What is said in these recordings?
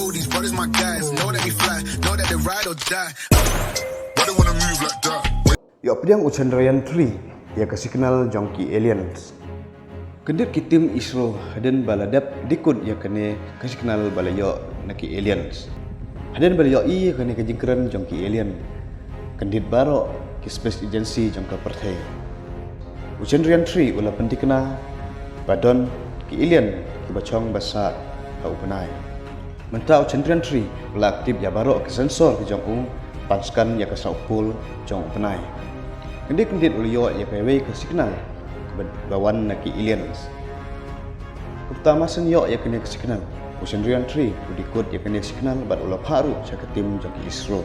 know these brothers my guys. Know that we fly, know that they ride or die. Why they wanna move like that? Yo pedang Chandrayaan 3 ya kasih kenal jongki aliens. Kendit kitim ISRO haden baladap dikut ya kene kasih kenal balayo naki aliens. Haden balayo I kene kejingkeran jongki alien. Kendit baro ki space agency jongka perthai. Chandrayaan 3 ula pentikna badon ki alien ki bachong basa au penai. Mentau Chandrayaan 3 ula aktif ya baro ki sensor ki jong panskan ya kasau pul jong penai. Kendit ulio ya pewe ke signal bawan naki aliens. Pertama senyo ya kene ke signal. Chandrayaan 3 udikut ya kene signal bat ulah paru cak tim jaki ISRO.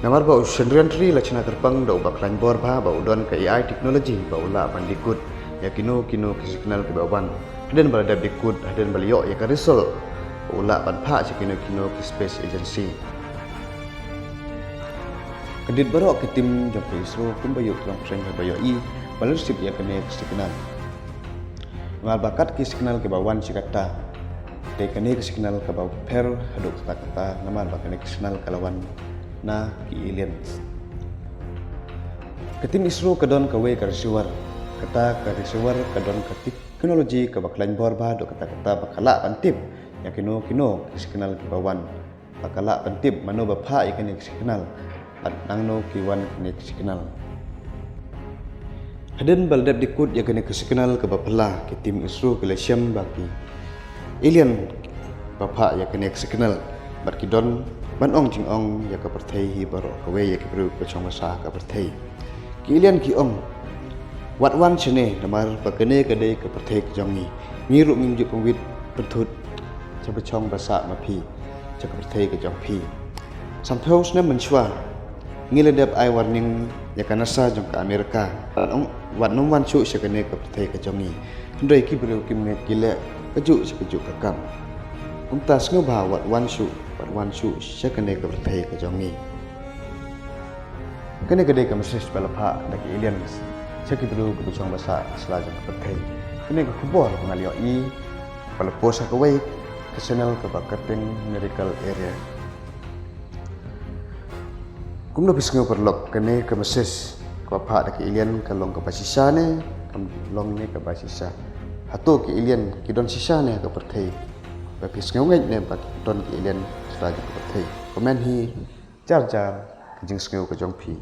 Namar ba Chandrayaan 3 la China terbang da ubak lain bor ba udon ke AI teknologi ba ulah pandikut ya kino ke signal ke bawan. Dan balada dikut dan balio ya ke result ulah pan pa cak kino ke space agency. Kendit barok ke tim jangka ISRO kumbayuk dalam persaing bayo I balership ya kene signal. Ngal bakat ki signal ke bawan sikata. De kene signal ke baw per haduk kata namal bakane signal kalawan na ki aliens. Ke tim ISRO kedon kawe ke receiver. Kata ke receiver kedon ke teknologi ke baklan bor ba do kata bakala pantip ya kino ki signal ke bawan. Bakala pantip mano bapa ya kene signal. At nangno kiwan kene signal. Haden baldap dikut ya kene signal ke bapala ke tim ISRO ke lesiam baki alien bapa ya kene signal bat kidon banong jingong ya ke perthai hi baro kawe ya ke bru pechong masa ke perthai ki alien ki ong wat wan chene namar bakene kede ke perthai ke jongi ngiru minjuk pengwit perthut cha pechong basa mapi cha ke perthai ke jongpi sampeu sne menchwa ngiledap ai warning ya kanasa jong ka Amerika wat nom wan chu sekene ke perthai ke jongi ndai ki bru ki me kile keju sekeju kakam umtas ngobha wat wan chu sekene ke perthai ke jongi kene gede ke mesej balapha daki aliens seki bru ke bujong basa asla jong ke perthai kene ke kubor ngalio I balaposa ke wei ke channel ke bakating miracle area. Kumno bisngo perlok kene ke mesej ko pha daki alien kalong ke basisa ne long ne ke basisa hatu ki alien ki don sisa ne ke perthai ba bisngo ngai ne ba don ki alien sra ke perthai komen hi jar ke jing sngo ke jong phi.